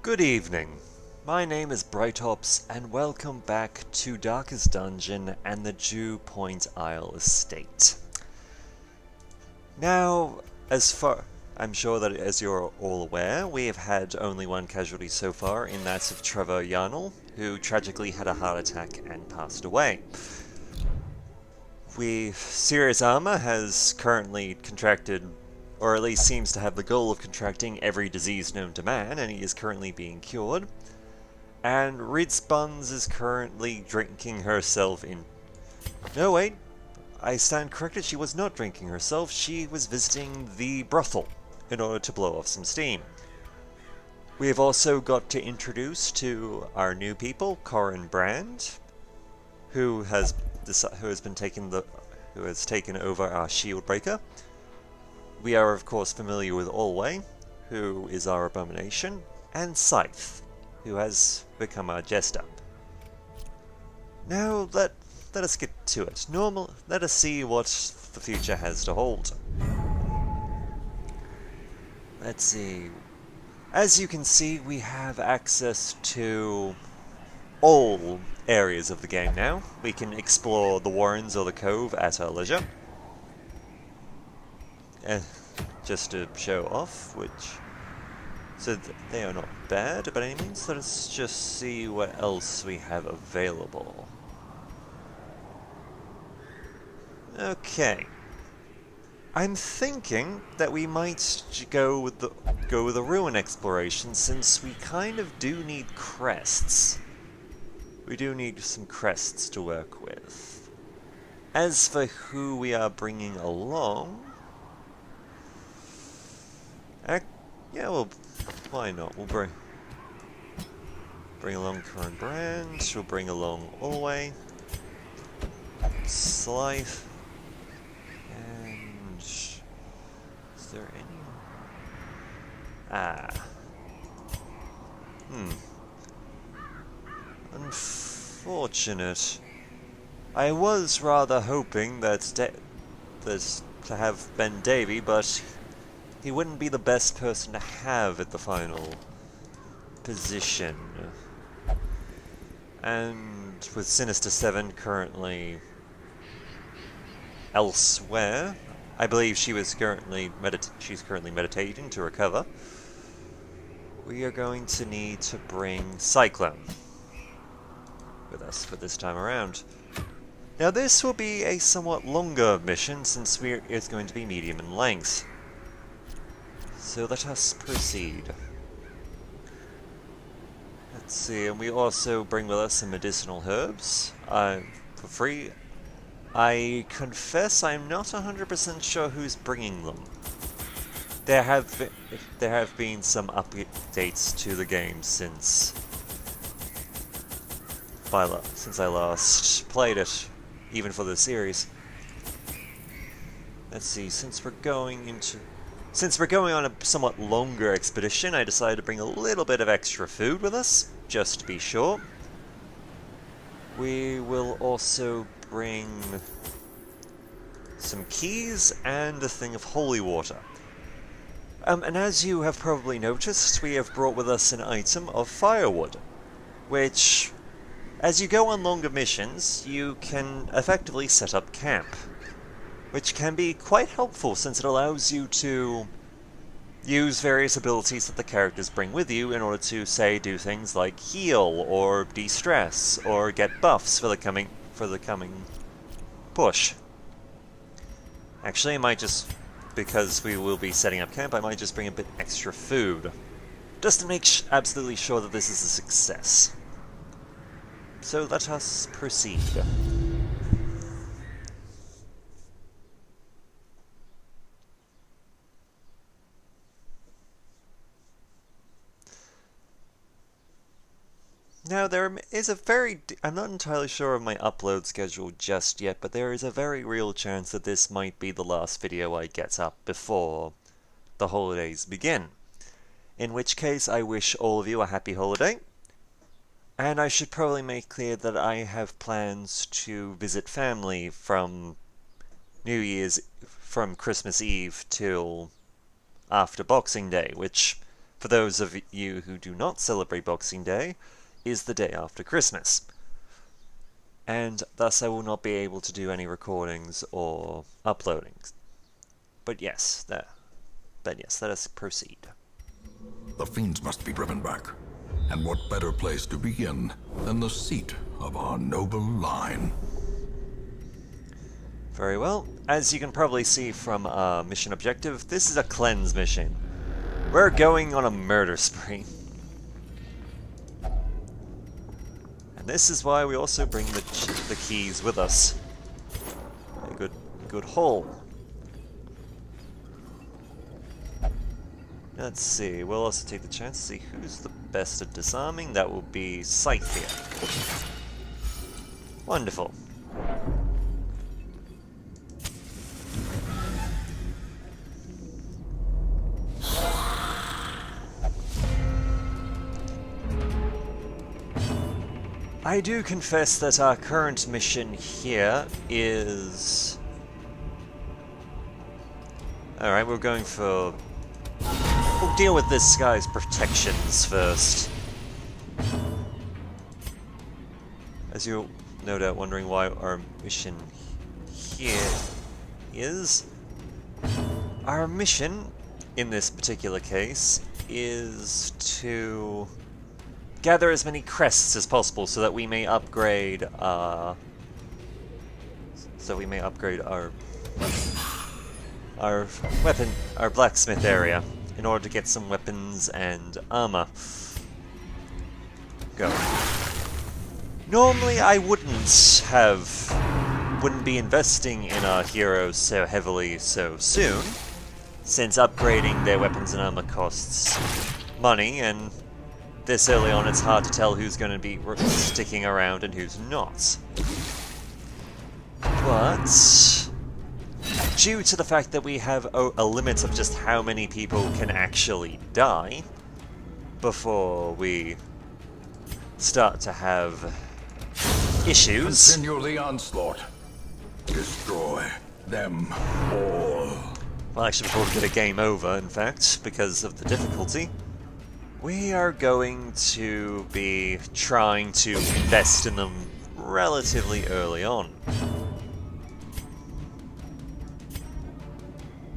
Good evening. My name is Brightops, and welcome back to Darkest Dungeon and the Dewpoint Isle Estate. Now, I'm sure that as you're all aware, we have had only one casualty so far, in that of Trevor Yarnell, who tragically had a heart attack and passed away. Serious Armor has currently contracted, or at least seems to have the goal of contracting every disease known to man, and he is currently being cured. And Ridsbuns is currently drinking herself in... No, wait. I stand corrected, she was not drinking herself, she was visiting the brothel in order to blow off some steam. We have also got to introduce to our new people, Corin Brand, who has taken over our shield breaker. We are of course familiar with Alway, who is our abomination, and Scythe, who has become our jester. Now let us get to it. Let us see what the future has to hold. Let's see. As you can see, we have access to all areas of the game now. We can explore the Warrens or the Cove at our leisure. Just to show off, so they are not bad by any means. Let us just see what else we have available. Okay. I'm thinking that we might go with the ruin exploration, since we kind of do need crests. We do need some crests to work with. As for who we are bringing along, yeah, well, why not? We'll bring along Corin Brand. We'll bring along Alway, Scythe, and is there any? Unfortunate. I was rather hoping that to have Ben Davy, but he wouldn't be the best person to have at the final position. And with Sinister 7 currently elsewhere, I believe she's currently meditating to recover. We are going to need to bring Cyclone with us for this time around. Now this will be a somewhat longer mission, since it's going to be medium in length. So let us proceed. Let's see, and we also bring with us some medicinal herbs for free. I confess I'm not 100% sure who's bringing them. There have been some updates to the game since I last played it, even for the series. Let's see, since we're going on a somewhat longer expedition, I decided to bring a little bit of extra food with us, just to be sure. We will also bring some keys and a thing of holy water. And as you have probably noticed, we have brought with us an item of firewood, which, as you go on longer missions, you can effectively set up camp, which can be quite helpful since it allows you to use various abilities that the characters bring with you in order to, say, do things like heal, or de-stress, or get buffs for the coming push. Actually, I might just, because we will be setting up camp, I might just bring a bit extra food, just to make absolutely sure that this is a success. So let us proceed. Now, there is I'm not entirely sure of my upload schedule just yet, but there is a very real chance that this might be the last video I get up before the holidays begin. In which case, I wish all of you a happy holiday. And I should probably make clear that I have plans to visit family from Christmas Eve till after Boxing Day, which for those of you who do not celebrate Boxing Day, is the day after Christmas. And thus I will not be able to do any recordings or uploadings. But yes, let us proceed. The fiends must be driven back. And what better place to begin than the seat of our noble line? Very well. As you can probably see from our mission objective, this is a cleanse mission. We're going on a murder spree. And this is why we also bring the keys with us. A good haul. Let's see, we'll also take the chance to see who's the best at disarming. That will be Scythe here. Wonderful. I do confess that our current mission here is... Alright, we're going for... We'll deal with this guy's protections first. As you're no doubt wondering why our mission here is... Our mission, in this particular case, is to gather as many crests as possible so that we may upgrade our blacksmith area in order to get some weapons and armor going. Normally I wouldn't be investing in our heroes so heavily so soon, since upgrading their weapons and armor costs money, and this early on it's hard to tell who's going to be sticking around and who's not. But due to the fact that we have a limit of just how many people can actually die before we start to have issues. Continue the onslaught. Destroy them all. Well, actually, before we get a game over, in fact, because of the difficulty, we are going to be trying to invest in them relatively early on.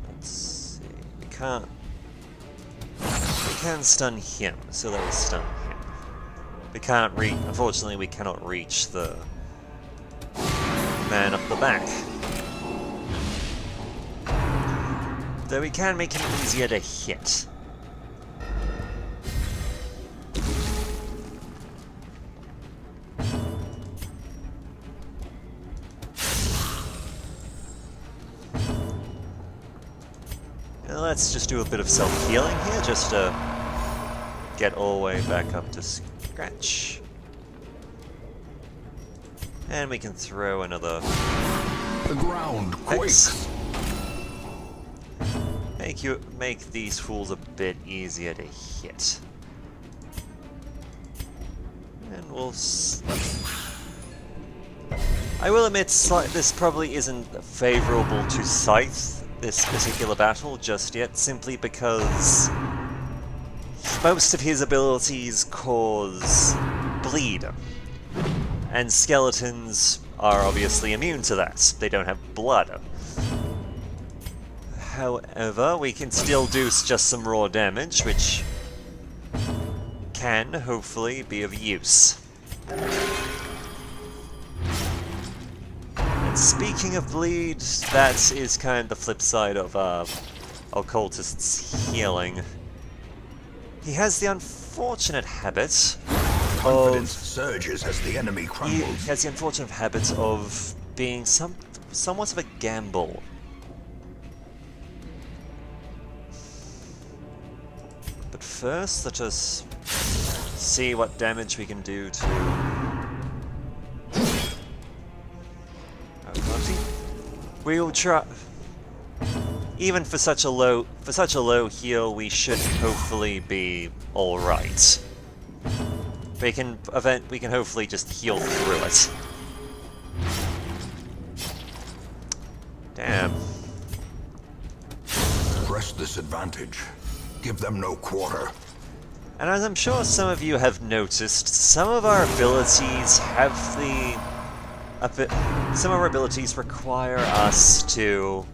Let's see, we can stun him, so let us stun him. We can't unfortunately we cannot reach the man up the back. Though we can make him easier to hit. Let's just do a bit of self-healing here, just to get all the way back up to scratch. And we can throw another... The ground quakes. Make these fools a bit easier to hit. And we'll... I will admit, this probably isn't favorable to Scythe, this particular battle, just yet, simply because most of his abilities cause bleed. And skeletons are obviously immune to that. They don't have blood. However, we can still do just some raw damage, which can, hopefully, be of use. And speaking of bleed, that is kind of the flip side of Occultist's healing. He has the unfortunate habit Confidence surges as the enemy crumbles. He has the unfortunate habit of being somewhat of a gamble. But first, let us see what damage we can do to our party. We will try. Even for such a low heal, we should hopefully be all right. We can hopefully just heal through it. Damn. Press this advantage. Give them no quarter. And as I'm sure some of you have noticed, some of our abilities some of our abilities require us to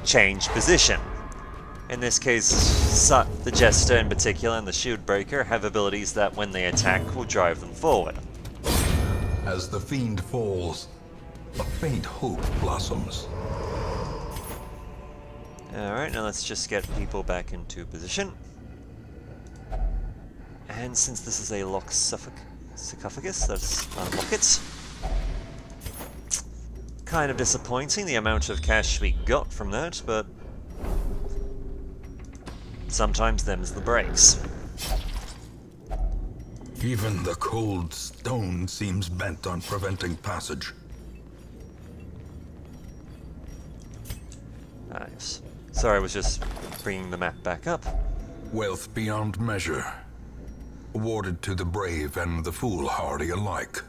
change position. In this case, the Jester in particular and the Shield Breaker have abilities that when they attack will drive them forward. As the fiend falls, a faint hope blossoms. Alright, now let's just get people back into position. And since this is a sarcophagus, let's unlock it. Kind of disappointing the amount of cash we got from that, but sometimes them's the breaks. Even the cold stone seems bent on preventing passage. Nice. Sorry, I was just bringing the map back up. Wealth beyond measure, awarded to the brave and the foolhardy alike.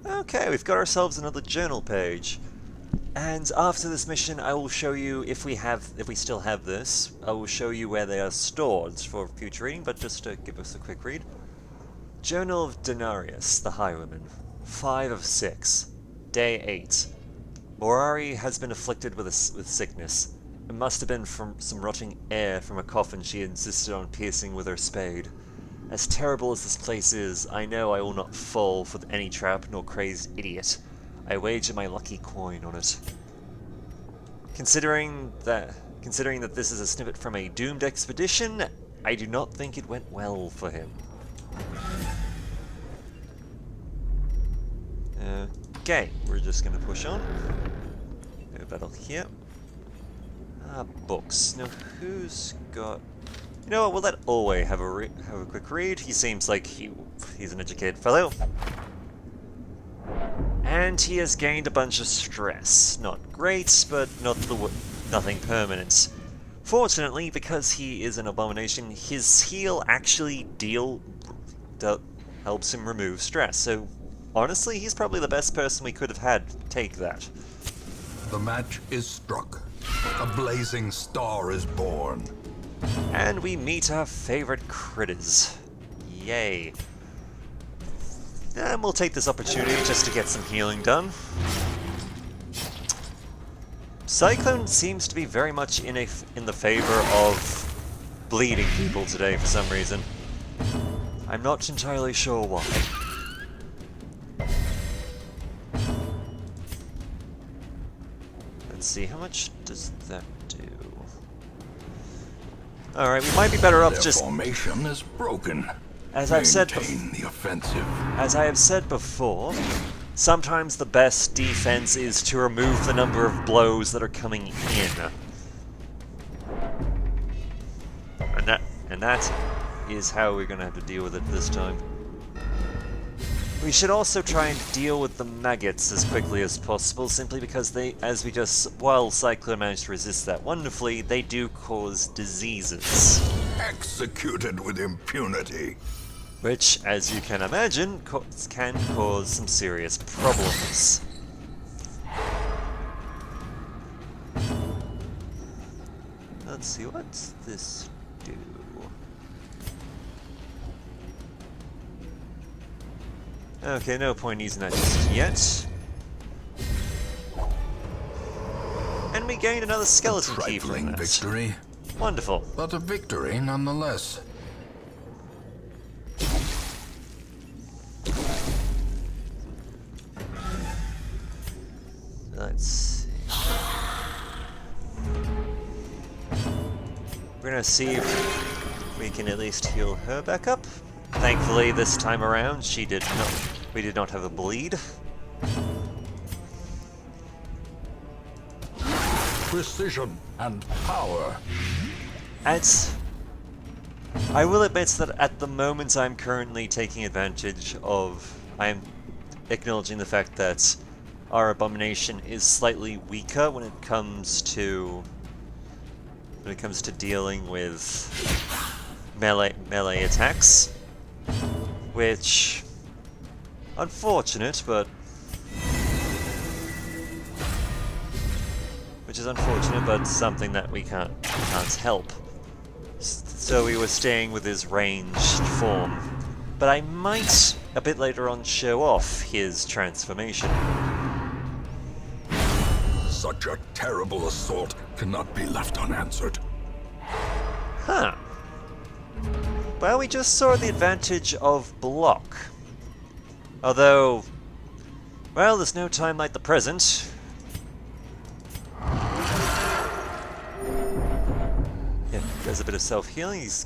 Okay, we've got ourselves another journal page. And after this mission, I will show you, if we still have this, I will show you where they are stored for future reading, but just to give us a quick read. Journal of Denarius, the Highwayman. 5 of 6. Day 8. Morari has been afflicted with sickness. It must have been from some rotting air from a coffin she insisted on piercing with her spade. As terrible as this place is, I know I will not fall for any trap nor crazed idiot. I wager my lucky coin on it. Considering that this is a snippet from a doomed expedition, I do not think it went well for him. Okay, we're just gonna push on. No battle here. Books. Now, who's got... You know what, we'll let Olwe have a quick read. He seems like he's an educated fellow. And he has gained a bunch of stress. Not great, but nothing permanent. Fortunately, because he is an abomination, his heal actually helps him remove stress. So, honestly, he's probably the best person we could have had take that. The match is struck. A blazing star is born. And we meet our favorite critters. Yay. And we'll take this opportunity just to get some healing done. Cyclone seems to be very much in the favor of bleeding people today for some reason. I'm not entirely sure why. Let's see, how much does that do? Alright, we might be better off just... formation is broken. As I've said the offensive. As I have said before, sometimes the best defense is to remove the number of blows that are coming in. And that is how we're going to have to deal with it this time. We should also try and deal with the maggots as quickly as possible, simply because while Cyclone managed to resist that wonderfully, they do cause diseases. Executed with impunity. Which, as you can imagine, can cause some serious problems. Let's see, what's this do? Okay, no point using that just yet. And we gained another skeleton key from that. Victory. Wonderful. But a victory nonetheless. Let's see. We're gonna see if we can at least heal her back up. Thankfully, this time around, we did not have a bleed. Precision and power. I will admit that at the moment I'm currently taking advantage of... I'm acknowledging the fact that our abomination is slightly weaker when it comes to dealing with melee attacks, which unfortunate, but something that we can't help. so he was staying with his ranged form. But I might, a bit later on, show off his transformation. Such a terrible assault cannot be left unanswered. Huh. Well, we just saw the advantage of block. Although, well, there's no time like the present. Yeah, there's a bit of self-healing. He's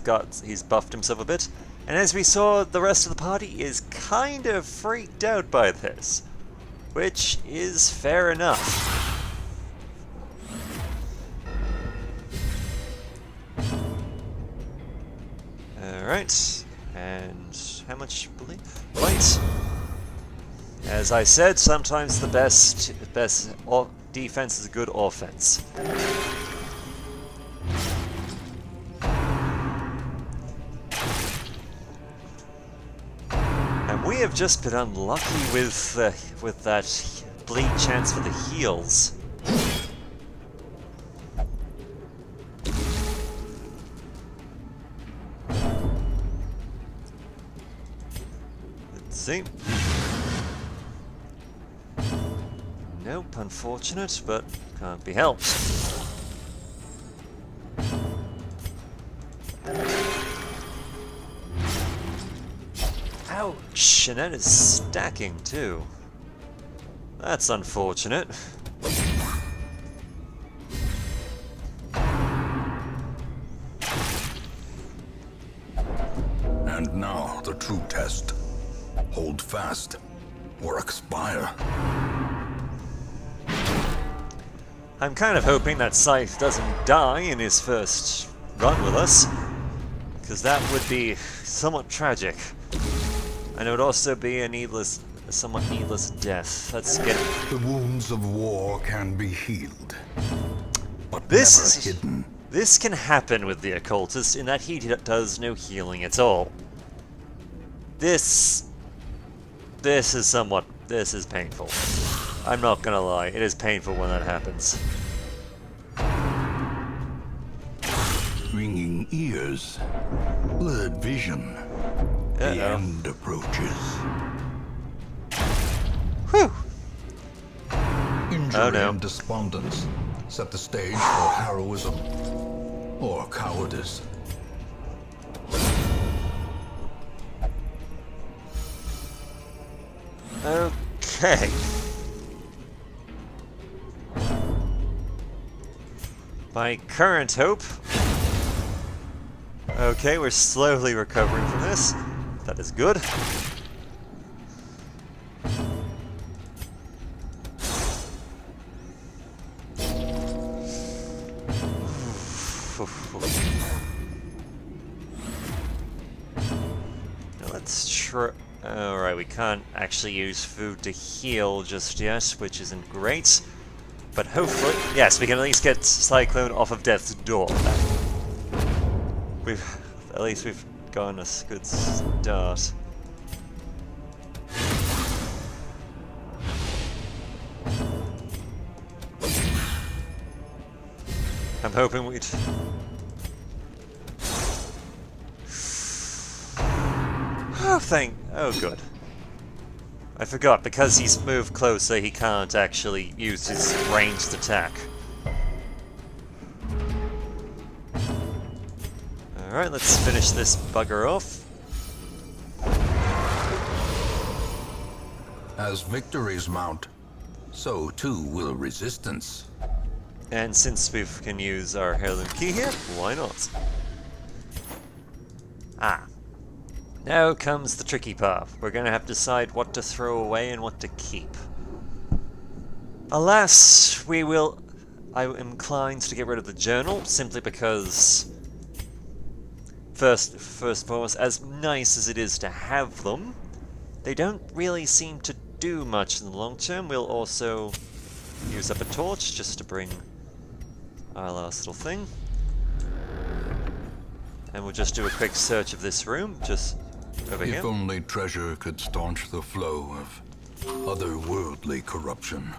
buffed himself a bit. And as we saw, the rest of the party is kind of freaked out by this. Which is fair enough. Alright, and how much believe? Right. As I said, sometimes the best defense is a good offense. And we have just been unlucky with that bleed chance for the heals. See? Nope, unfortunate, but can't be helped. Ouch! And that is stacking too. That's unfortunate. And now the true test. Hold fast, or expire. I'm kind of hoping that Scythe doesn't die in his first run with us, because that would be somewhat tragic. And it would also be a somewhat needless death. Let's get it. The wounds of war can be healed, but This never is hidden. This can happen with the occultist in that he does no healing at all. This is painful. I'm not gonna lie, it is painful when that happens. Ringing ears, blurred vision. The end approaches. Whew! Injury Oh, no. and despondence set the stage for heroism or cowardice. Okay. My current hope... Okay, we're slowly recovering from this. That is good. Now let's try... Alright, we can't actually use food to heal just yet, which isn't great. But hopefully... Yes, we can at least get Cyclone off of Death's door. At least we've gotten a good start. I'm hoping we'd... Oh, good. I forgot, because he's moved closer, he can't actually use his ranged attack. Alright, let's finish this bugger off. As victories mount, so too will resistance. And since we can use our heirloom key here, why not? Ah. Now comes the tricky part. We're going to have to decide what to throw away and what to keep. Alas, I'm inclined to get rid of the journal, simply because... First and foremost, as nice as it is to have them, they don't really seem to do much in the long term. We'll also use up a torch just to bring our last little thing. And we'll just do a quick search of this room, just over here. If only treasure could staunch the flow of otherworldly corruption.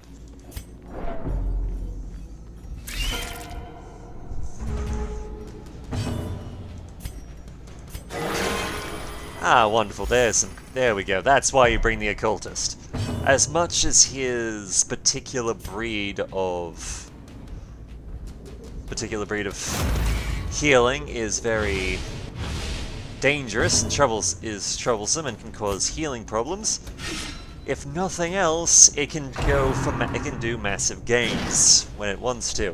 Ah, wonderful. There we go. That's why you bring the occultist. As much as his particular breed of healing is very dangerous and troublesome and can cause healing problems, if nothing else, it can do massive gains when it wants to,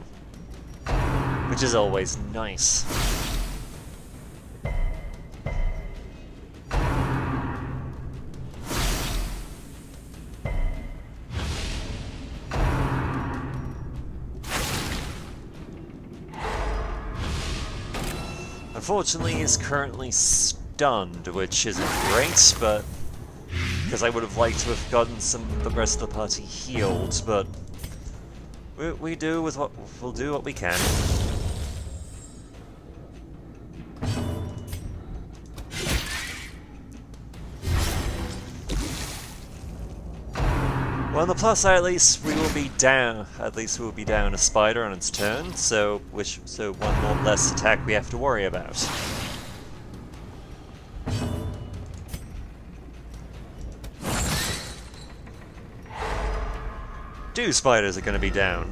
which is always nice. Unfortunately, he's currently stunned, which isn't great, but because I would have liked to have gotten the rest of the party healed, but we'll do what we can. Well, on the plus side, at least we will be down a spider on its turn, so one more less attack we have to worry about. Two spiders are going to be down.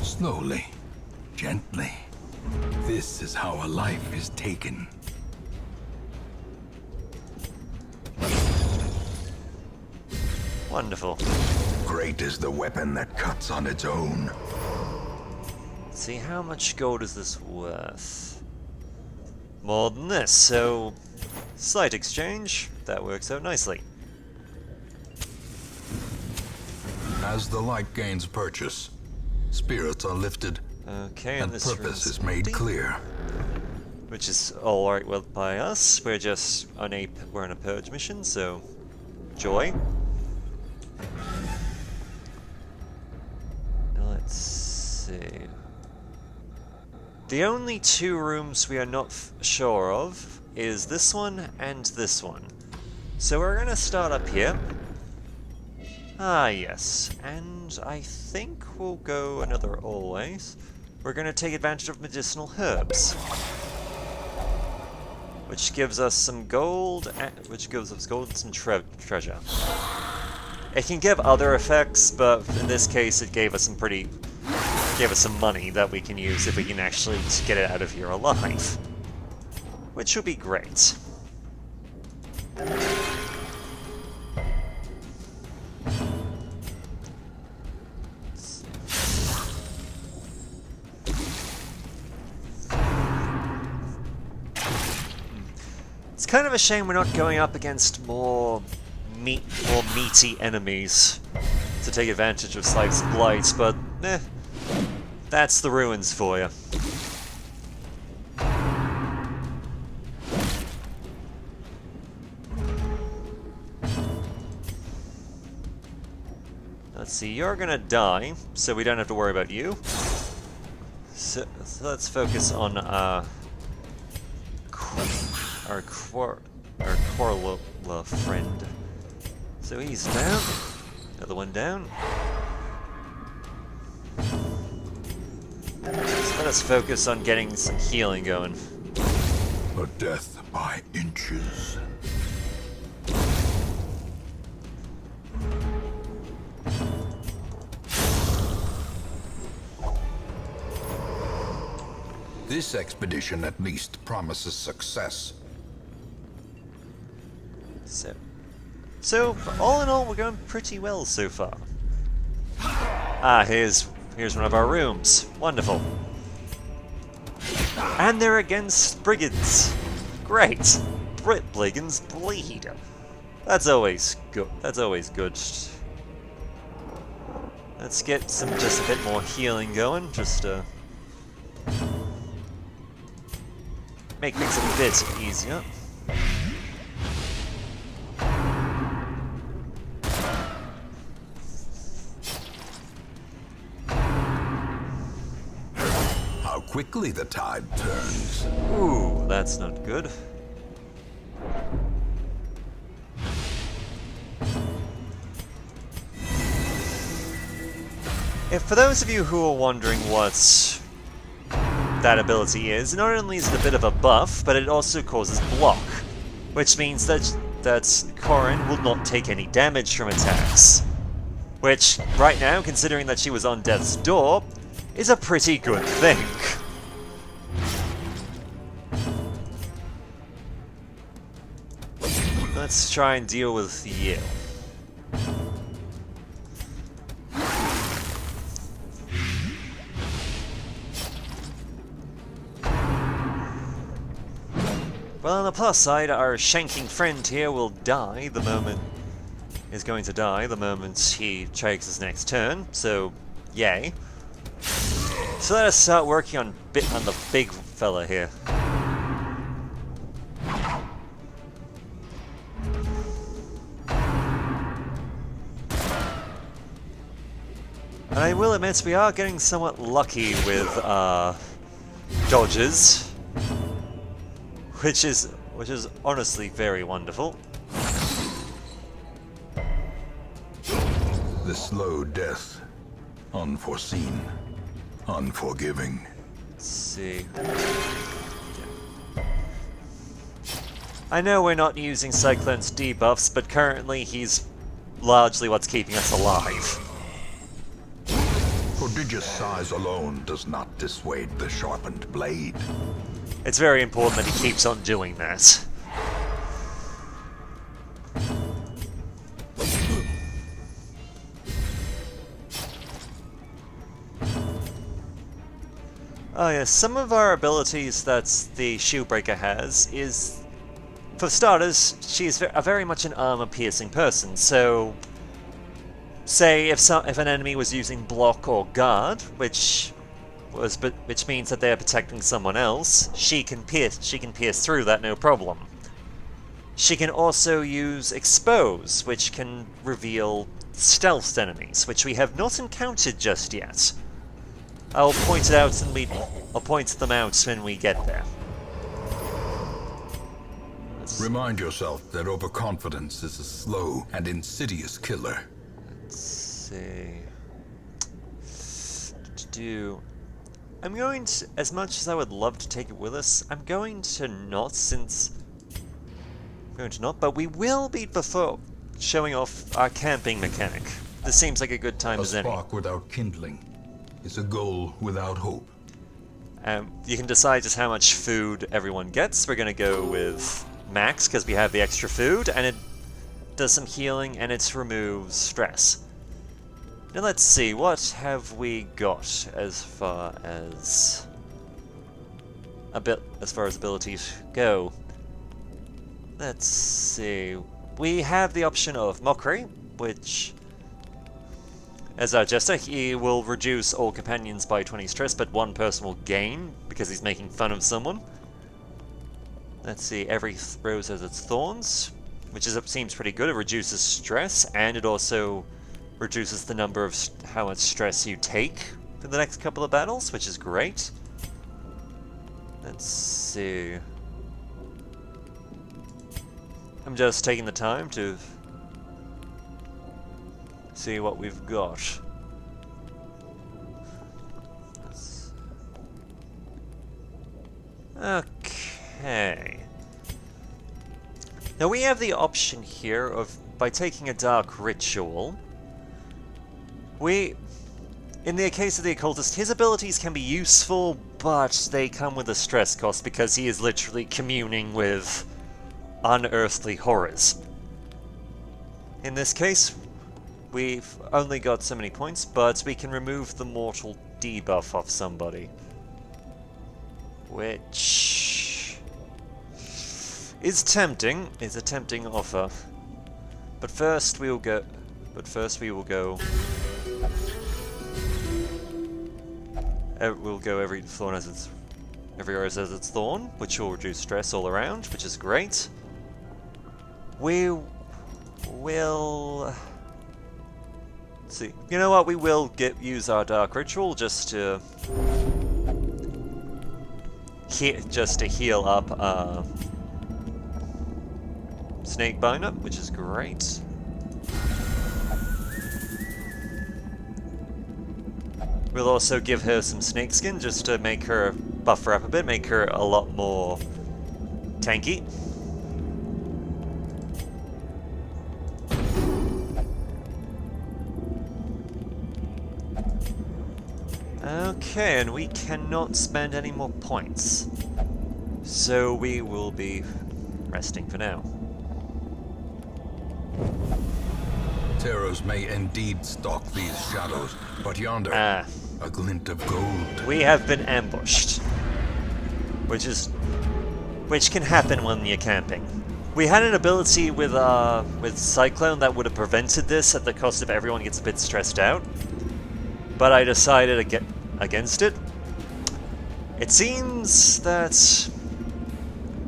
Slowly, gently. This is how a life is taken. Wonderful. Great is the weapon that cuts on its own. Let's see, how much gold is this worth? More than this, so slight exchange. That works out nicely. As the light gains purchase, spirits are lifted, Okay, and this purpose room's is made empty, clear. which is all right by us. We're on a purge mission, so joy. Now let's see. The only two rooms we are not sure of is this one and this one. So we're gonna start up here. Ah, yes, and I think we'll go another always. We're gonna take advantage of medicinal herbs, which gives us some gold, and some treasure. It can give other effects, but in this case, it gave us some money that we can use if we can actually get it out of here alive, which will be great. It's kind of a shame we're not going up against more meaty enemies to take advantage of Slice's Blight, but that's the ruins for you. Let's see, you're gonna die, so we don't have to worry about you. So let's focus on our Corla friend. So he's down. Another one down. So let us focus on getting some healing going. A death by inches. This expedition at least promises success. So all in all, we're going pretty well so far. Ah, here's one of our rooms. Wonderful. And they're against brigands. Great. Brigands bleed. That's always good. That's always good. Let's get just a bit more healing going. Just make things a bit easier. How quickly the tide turns. Ooh, that's not good. If for those of you who are wondering what that ability is, not only is it a bit of a buff, but it also causes block, which means that Corrin will not take any damage from attacks. Which, right now, considering that she was on death's door, is a pretty good thing. Let's try and deal with you. Well, on the plus side, our shanking friend here will die the moment... is going to die the moment he takes his next turn, so yay. So let us start working on the big fella here. And I will admit, we are getting somewhat lucky with dodges, which is honestly very wonderful. The slow death, unforeseen, unforgiving. Let's see. I know we're not using Cyclone's debuffs, but currently he's largely what's keeping us alive. Prodigious size alone does not dissuade the sharpened blade. It's very important that he keeps on doing that. Oh yes, some of our abilities that the Shieldbreaker has is... For starters, she's very much an armor-piercing person, so... Say if an enemy was using block or guard, which means that they're protecting someone else, she can pierce through that no problem. She can also use expose, which can reveal stealth enemies, which we have not encountered just yet. I'll point them out when we get there. Remind yourself that overconfidence is a slow and insidious killer. Let's see. I'm going to, as much as I would love to take it with us, I'm going to not, but we will be before showing off our camping mechanic. This seems like a good time as any. A spark without kindling is a goal without hope. You can decide just how much food everyone gets. We're going to go with max because we have the extra food, and it does some healing and it removes stress. Now let's see, what have we got as far as abilities go? Let's see. We have the option of Mockery, which, as our jester, he will reduce all companions by 20 stress, but one person will gain because he's making fun of someone. Let's see, every rose has its thorns, which seems pretty good. It reduces stress, and it also reduces the number of how much stress you take for the next couple of battles, which is great. Let's see. I'm just taking the time to see what we've got. Okay. Now we have the option here of, by taking a dark ritual, in the case of the occultist, his abilities can be useful, but they come with a stress cost because he is literally communing with unearthly horrors. In this case, we've only got so many points, but we can remove the mortal debuff off somebody, which is tempting. It's a tempting offer, but first we will go. We'll go every rose has its thorn, which will reduce stress all around, which is great. We will... Let's see. You know what? We will use our dark ritual just to heal up Snakebinder, which is great. We'll also give her some snakeskin just to make her buff her up a bit, make her a lot more tanky. Okay, and we cannot spend any more points. So we will be resting for now. Terrors may indeed stalk these shadows, but yonder, a glint of gold. We have been ambushed. Which can happen when you're camping. We had an ability with Cyclone that would have prevented this at the cost of everyone gets a bit stressed out. But I decided against it. It seems that...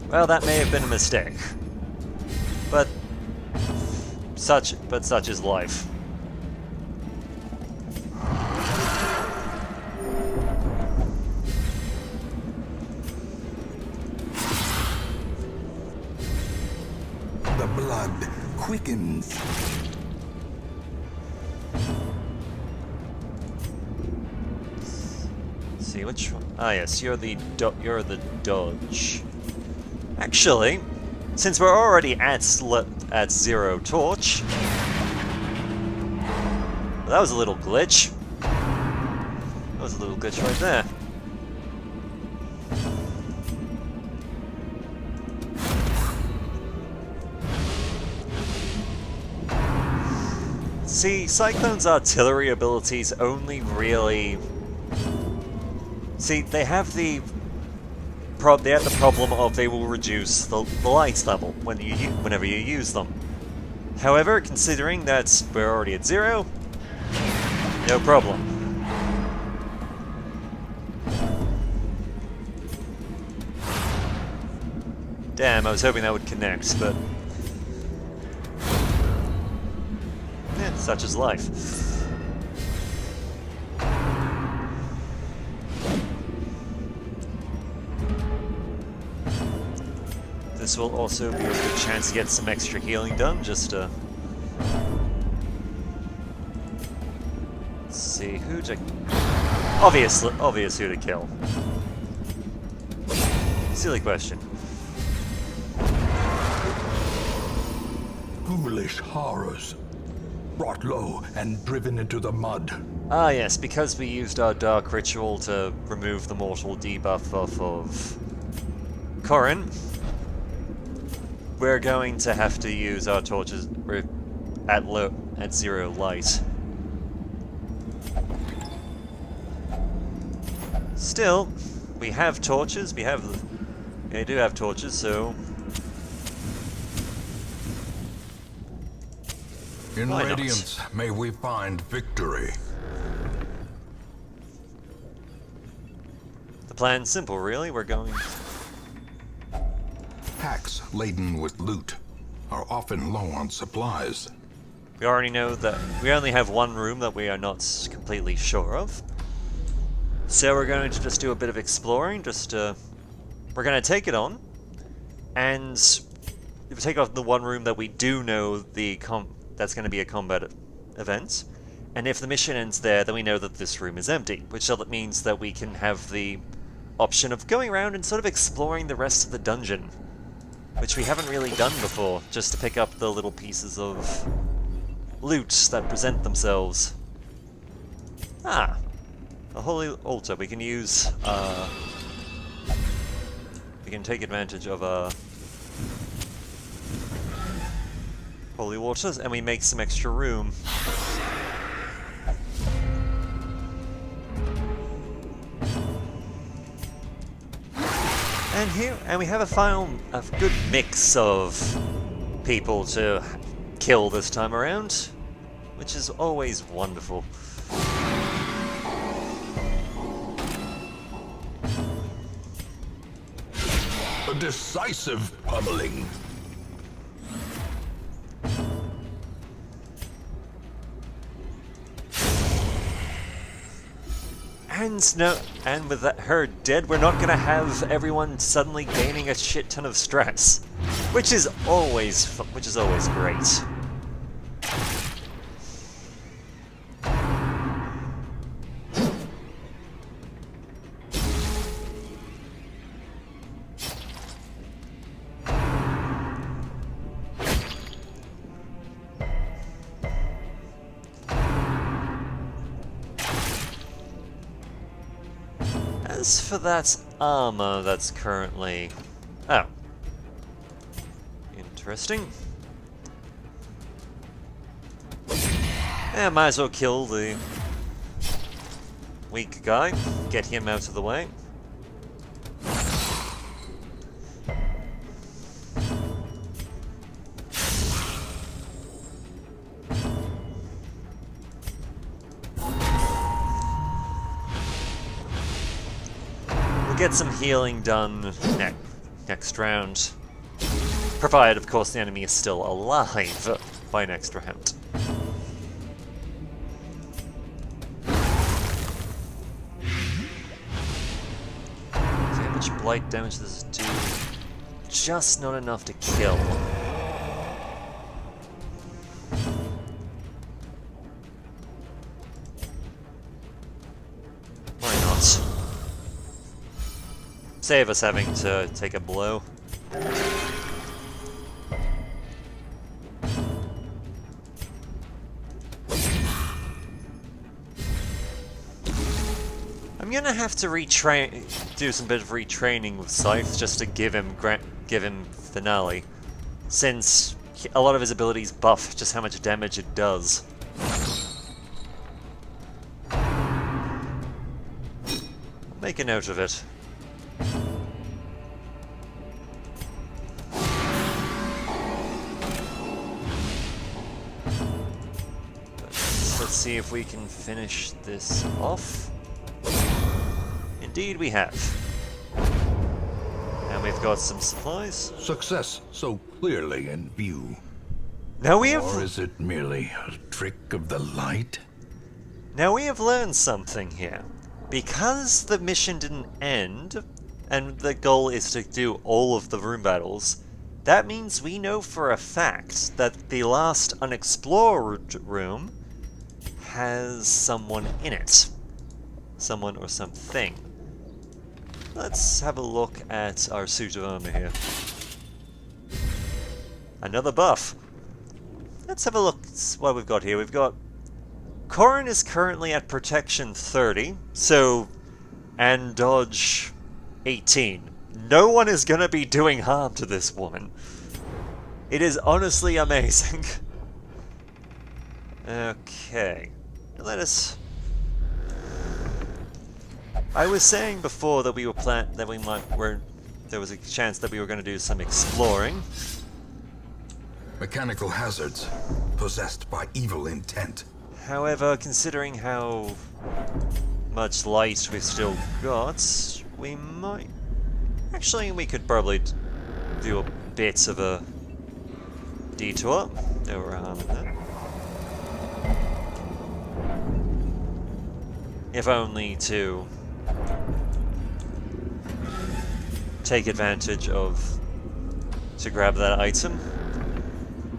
well, that may have been a mistake. But such is life. The blood quickens. See which one? Ah, yes, you're the dodge. Actually, since we're already at 0 torch, well, that was a little glitch. That was a little glitch right there. See, Cyclone's artillery abilities only really... see, they have the problem of they will reduce the light level whenever you use them. However, considering that we're already at 0, no problem. Damn, I was hoping that would connect, but... yeah, such is life. This will also be a good chance to get some extra healing done, just to... let's see, who to... obvious who to kill. Silly question. Ghoulish horrors, brought low and driven into the mud. Ah yes, because we used our dark ritual to remove the mortal debuff off of Corrin, we're going to have to use our torches at 0 light. Still, we have torches. We do have torches, so In why not? Radiance, may we find victory. The plan's simple, really. We're going... Packs laden with loot are often low on supplies. we already know that we only have one room that we are not completely sure of. So we're going to just do a bit of exploring, we're going to take it on, and if we take off the one room that we do know that's going to be a combat event, and if the mission ends there, then we know that this room is empty, which means that we can have the option of going around and sort of exploring the rest of the dungeon, which we haven't really done before, just to pick up the little pieces of loot that present themselves. Ah, a holy altar. We can use, we can take advantage of, holy waters, and we make some extra room. And we have a good mix of people to kill this time around, which is always wonderful. A decisive pummeling. And with her dead, we're not going to have everyone suddenly gaining a shit ton of stress, which is always great. As for that armor that's currently... Oh. Interesting. Yeah, might as well kill the weak guy. Get him out of the way. Get some healing done next round. Provided, of course, the enemy is still alive by next round. See how much blight damage does it do? Just not enough to kill. Why not? Save us having to take a blow. I'm gonna have to do some bit of retraining with Scythe just to give him finale, since a lot of his abilities buff just how much damage it does. Make a note of it. Let's see if we can finish this off. Indeed we have. And we've got some supplies. Success so clearly in view. Now we have... Or is it merely a trick of the light? Now we have learned something here. Because the mission didn't end, and the goal is to do all of the room battles, that means we know for a fact that the last unexplored room has someone in it. Someone or something. Let's have a look at our suit of armor here. Another buff. Let's have a look at what we've got here. We've got... Corrin is currently at protection 30, so... and dodge 18. No one is gonna be doing harm to this woman. It is honestly amazing. Okay. Let us... I was saying before that we were there was a chance that we were going to do some exploring. Mechanical hazards, possessed by evil intent. However, considering how much light we've still got, we might... Actually, we could probably do a bit of a detour. No harm in that. If only to take advantage to grab that item,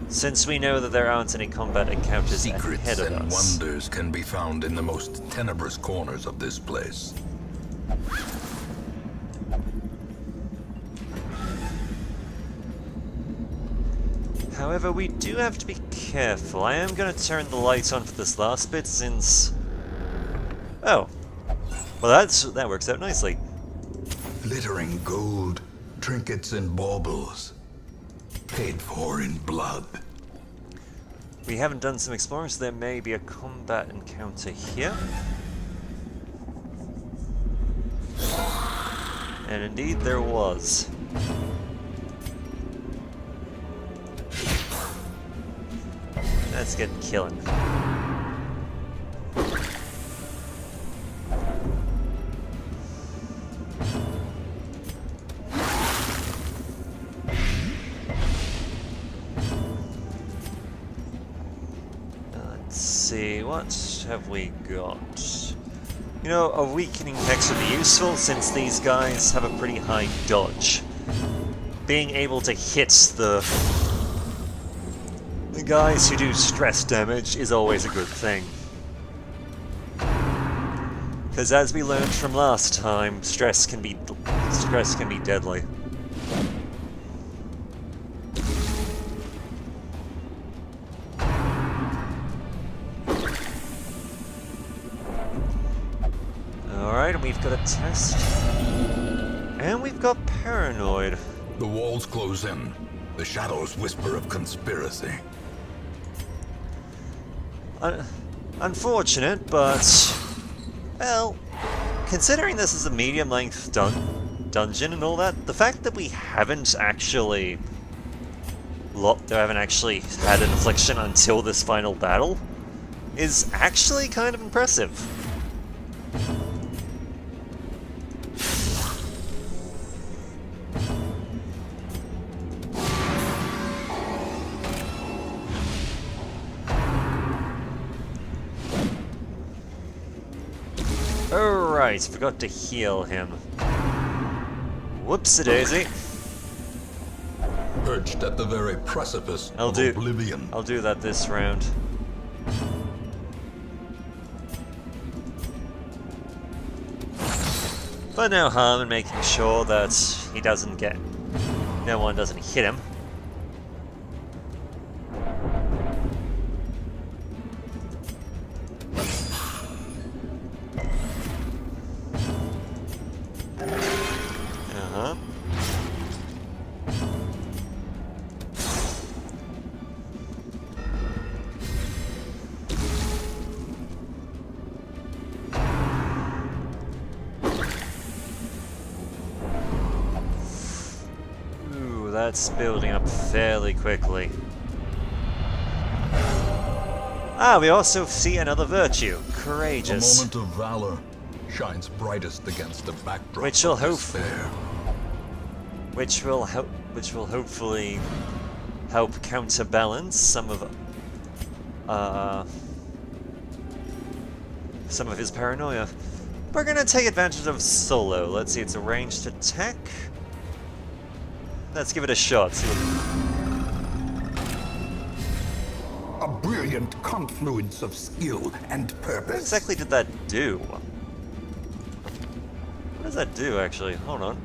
since we know that there aren't any combat encounters Secrets ahead of and us. wonders can be found in the most tenebrous corners of this place. However, we do have to be careful. I am going to turn the lights on for this last bit, since... Oh. Well, that works out nicely. Glittering gold, trinkets and baubles, paid for in blood. We haven't done some exploring, so there may be a combat encounter here. And indeed there was. Let's get killing. Let's see, what have we got? You know, a weakening hex would be useful since these guys have a pretty high dodge. Being able to hit the guys who do stress damage is always a good thing. Because as we learned from last time, stress can be deadly. Alright, and we've we've got a test. And we've got paranoid. The walls close in. The shadows whisper of conspiracy. Unfortunate, but... well, considering this is a medium-length dungeon and all that, the fact that we haven't actually had an affliction until this final battle is actually kind of impressive. Alright, forgot to heal him. Whoops-a-daisy. Perched at the very precipice of oblivion. I'll do that this round. But no harm in making sure that he doesn't get... no one doesn't hit him. That's building up fairly quickly. Ah, we also see another virtue, courageous. The moment of valor shines brightest against the backdrop Which will of despair. Which will hopefully help counterbalance some of his paranoia. We're gonna take advantage of Solo. Let's see, it's a ranged attack. Let's give it a shot. See what... A brilliant confluence of skill and purpose. What exactly did that do? What does that do, actually? Hold on.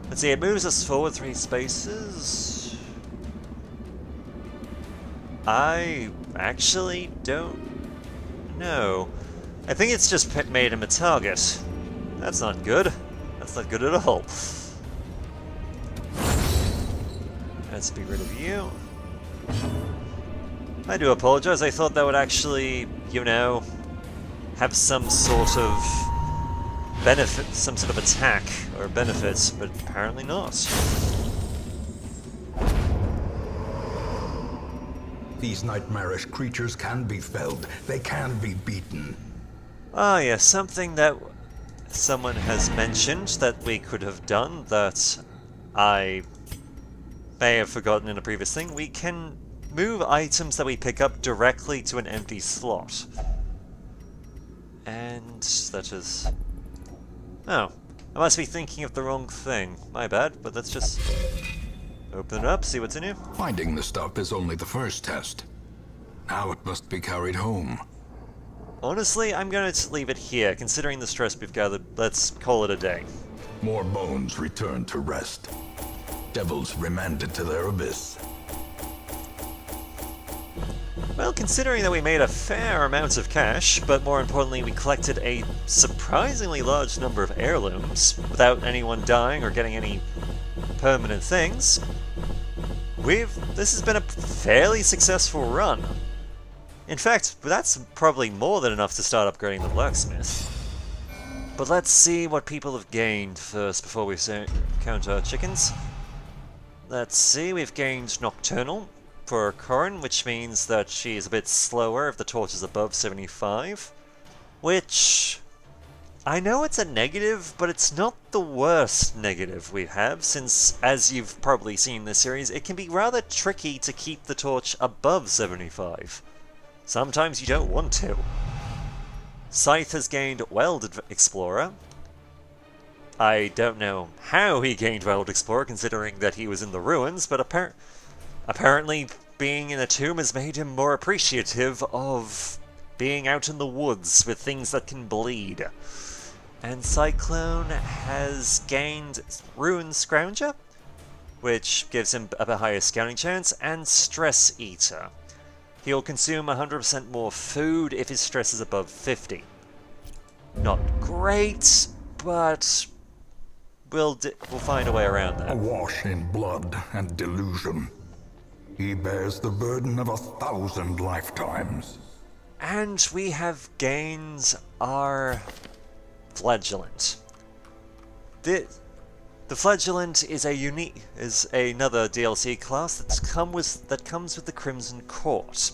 Let's see, it moves us forward 3 spaces. I actually don't know. I think it's just made him a target. That's not good. That's not good at all. Let's be rid of you. I do apologize, I thought that would actually, you know, have some sort of benefit, some sort of attack or benefits, but apparently not. These nightmarish creatures can be felled. They can be beaten. Ah, yeah, something that someone has mentioned that we could have done that I may have forgotten in a previous thing. We can move items that we pick up directly to an empty slot. And that is... oh, I must be thinking of the wrong thing. My bad, but let's just open it up, see what's in here. Finding the stuff is only the first test. Now it must be carried home. Honestly, I'm going to leave it here. Considering the stress we've gathered, let's call it a day. More bones return to rest. Devils remanded to their abyss. Well, considering that we made a fair amount of cash, but more importantly we collected a surprisingly large number of heirlooms without anyone dying or getting any permanent things, this has been a fairly successful run. In fact, that's probably more than enough to start upgrading the blacksmith. But let's see what people have gained first before we count our chickens. Let's see, we've gained Nocturnal for Corin, which means that she is a bit slower if the torch is above 75. Which... I know it's a negative, but it's not the worst negative we have, since, as you've probably seen in this series, it can be rather tricky to keep the torch above 75. Sometimes you don't want to. Scythe has gained Welded Explorer. I don't know how he gained Welded Explorer, considering that he was in the ruins, but apparently being in a tomb has made him more appreciative of being out in the woods with things that can bleed. And Cyclone has gained Ruin Scrounger, which gives him a higher scouting chance, and Stress Eater. He'll consume 100% more food if his stress is above 50. Not great, but we'll find a way around that. Awash in blood and delusion, he bears the burden of 1,000 lifetimes. And we have gained our Flagellant. The Flagellant is another DLC class that comes with the Crimson Court.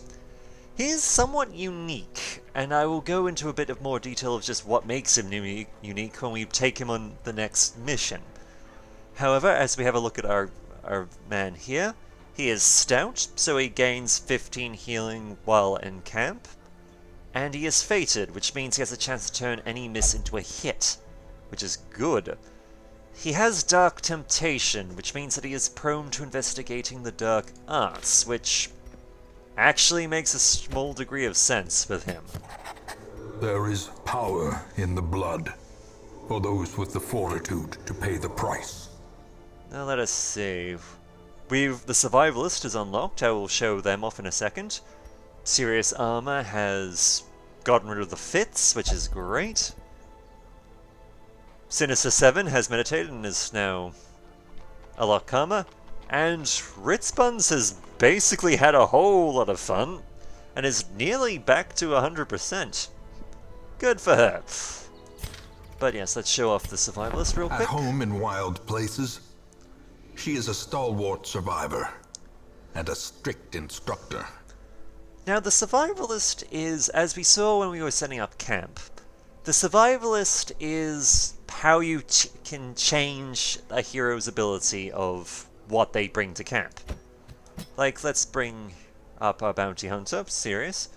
He is somewhat unique, and I will go into a bit of more detail of just what makes him unique when we take him on the next mission. However, as we have a look at our man here, he is stout, so he gains 15 healing while in camp, and he is fated, which means he has a chance to turn any miss into a hit, which is good. He has Dark Temptation, which means that he is prone to investigating the dark arts, which actually makes a small degree of sense with him. There is power in the blood, for those with the fortitude to pay the price. Now let us see. The Survivalist is unlocked. I will show them off in a second. Serious Armor has gotten rid of the fits, which is great. Sinister 7 has meditated and is now a lot calmer. And Ritzbuns has basically had a whole lot of fun and is nearly back to 100%. Good for her. But yes, let's show off the Survivalist real quick. At home in wild places, she is a stalwart survivor and a strict instructor. Now the Survivalist is, as we saw when we were setting up camp, the Survivalist is how you can change a hero's ability of what they bring to camp. Like, let's bring up our bounty hunter, Sirius.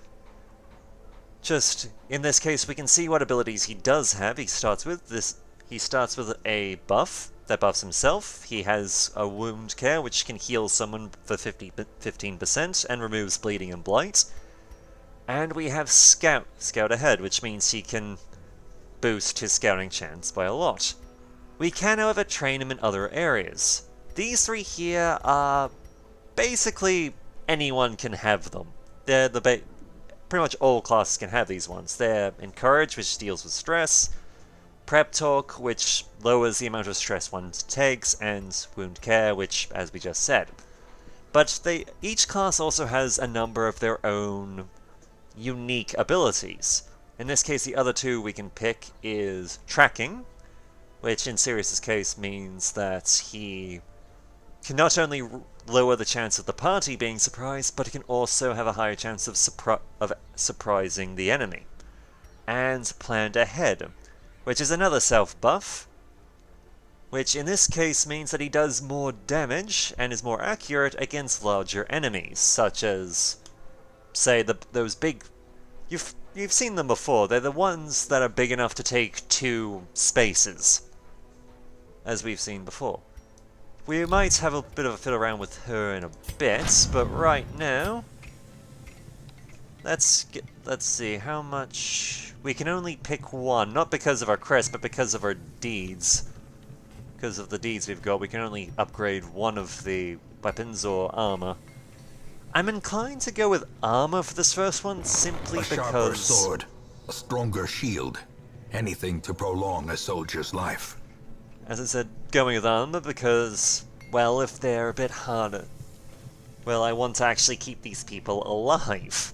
Just, in this case, we can see what abilities he does have. He starts with a buff that buffs himself. He has a wound care, which can heal someone for 15% and removes bleeding and blight. And we have Scout Ahead, which means he can boost his scouting chance by a lot. We can, however, train him in other areas. These three here are basically anyone can have them. They're pretty much all classes can have these ones. They're Encourage, which deals with stress, Prep Talk, which lowers the amount of stress one takes, and Wound Care, which, as we just said. But each class also has a number of their own unique abilities. In this case, the other two we can pick is Tracking, which in Sirius's case means that he can not only lower the chance of the party being surprised, but it can also have a higher chance of surprising the enemy. And Planned Ahead, which is another self-buff, which in this case means that he does more damage and is more accurate against larger enemies, such as, say, those big... You've seen them before. They're the ones that are big enough to take 2 spaces, as we've seen before. We might have a bit of a fiddle around with her in a bit, but right now, let's see how much. We can only pick one, not because of our crest, but because of our deeds. Because of the deeds we've got, we can only upgrade one of the weapons or armor. I'm inclined to go with armor for this first one, simply because... A sharper sword, a stronger shield, anything to prolong a soldier's life. As I said, going with armor because, well, if they're a bit harder, well, I want to actually keep these people alive.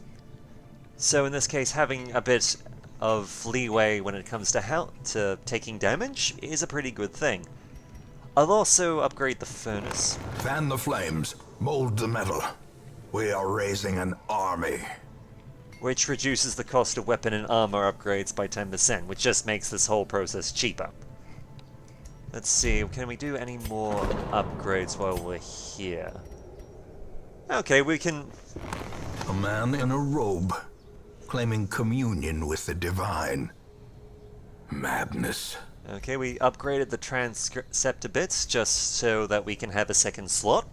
So in this case, having a bit of leeway when it comes to taking damage is a pretty good thing. I'll also upgrade the furnace. Fan the flames, mold the metal. We are raising an army. Which reduces the cost of weapon and armor upgrades by 10%, which just makes this whole process cheaper. Let's see, can we do any more upgrades while we're here? Okay, we can... A man in a robe, claiming communion with the divine. Madness. Okay, we upgraded the Transceptor bits just so that we can have a second slot.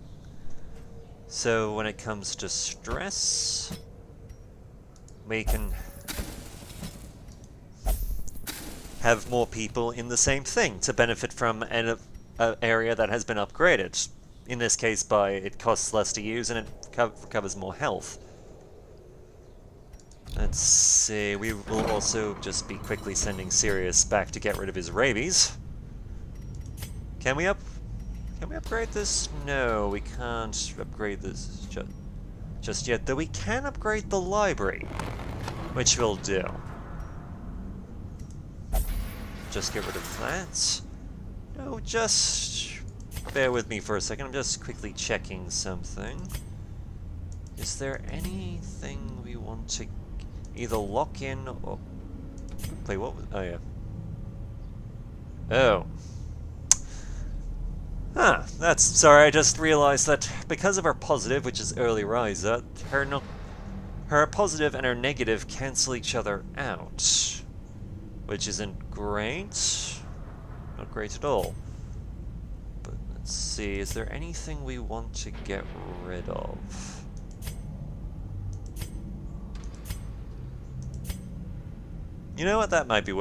So when it comes to stress, we can have more people in the same thing to benefit from an area that has been upgraded. In this case, it costs less to use and it covers more health. Let's see, we will also just be quickly sending Sirius back to get rid of his rabies. Can we upgrade this? No, we can't upgrade this just yet, though we can upgrade the library, which we'll do. Just get rid of that. No, just bear with me for a second. I'm just quickly checking something. Is there anything we want to either lock in or... Wait, what was... Oh, yeah. Oh. Ah, that's... Sorry, I just realized that because of her positive, which is early riser, her positive and her negative cancel each other out. Which isn't great. Not great at all. But let's see, is there anything we want to get rid of? You know what? That might be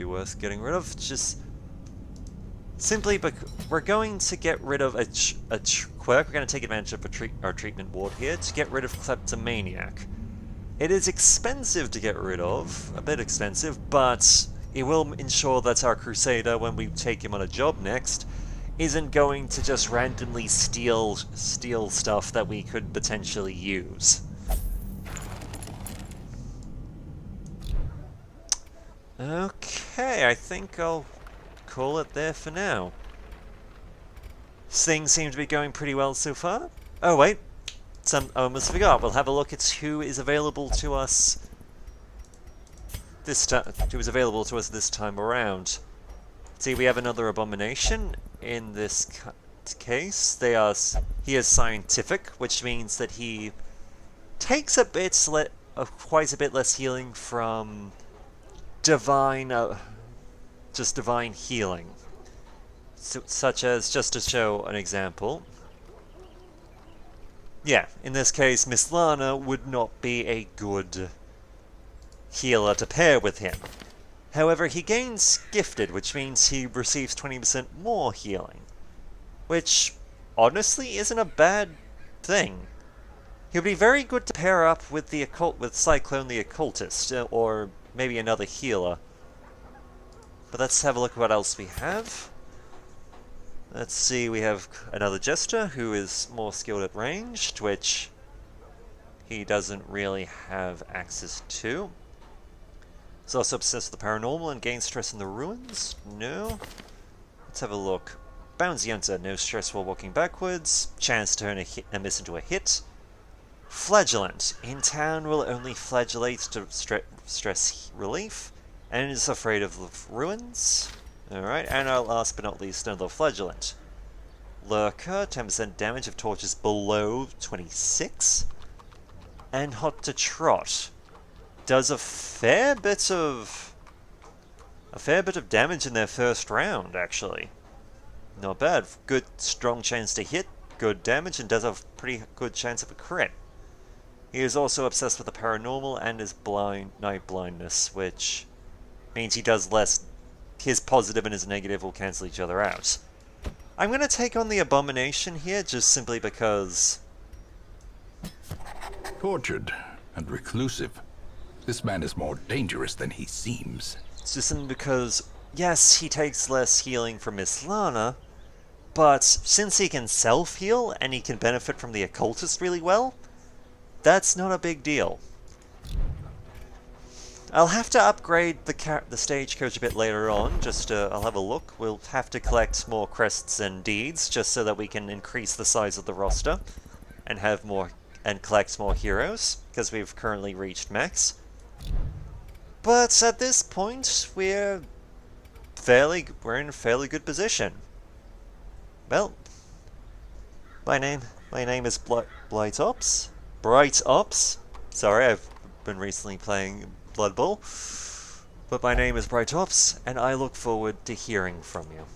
worth getting rid of. Just simply because we're going to get rid of a quirk. We're going to take advantage of our treatment ward here to get rid of kleptomaniac. It is expensive to get rid of, a bit expensive, but it will ensure that our Crusader, when we take him on a job next, isn't going to just randomly steal stuff that we could potentially use. Okay, I think I'll call it there for now. Things seem to be going pretty well so far. Oh wait, I almost forgot. We'll have a look at who is available to us this time. Who is available to us this time around? See, we have another abomination in this case. He is scientific, which means that he takes quite a bit less healing from divine healing. Such as, just to show an example, yeah, in this case, Miss Lana would not be a good healer to pair with him. However, he gains Gifted, which means he receives 20% more healing, which honestly isn't a bad thing. He would be very good to pair up with with Cyclone the Occultist, or maybe another healer. But let's have a look at what else we have. Let's see, we have another Jester who is more skilled at ranged, which he doesn't really have access to. He's also obsessed with the paranormal and gains stress in the ruins. No. Let's have a look. Bouncy Hunter, no stress while walking backwards. Chance to turn a miss into a hit. Flagellant. In town will only flagellate to stress relief, and is afraid of the ruins. Alright, and our last but not least, another Flagellant. Lurker, 10% damage if torches below 26. And Hot to Trot. Does a fair bit of damage in their first round, actually. Not bad. Good, strong chance to hit, good damage, and does have a pretty good chance of a crit. He is also obsessed with the paranormal and his night blindness, which means he does less. His positive and his negative will cancel each other out. I'm going to take on the Abomination here, just simply because... Tortured and reclusive. This man is more dangerous than he seems. It's just simply because, yes, he takes less healing from Miss Lana, but since he can self-heal and he can benefit from the Occultist really well, that's not a big deal. I'll have to upgrade the stagecoach a bit later on, I'll have a look. We'll have to collect more crests and deeds, just so that we can increase the size of the roster, and collect more heroes, because we've currently reached max. But at this point, we're in a fairly good position. Well, my name is Bright Ops. Sorry, I've been recently playing Blood Bowl. But my name is Bright Ops, and I look forward to hearing from you.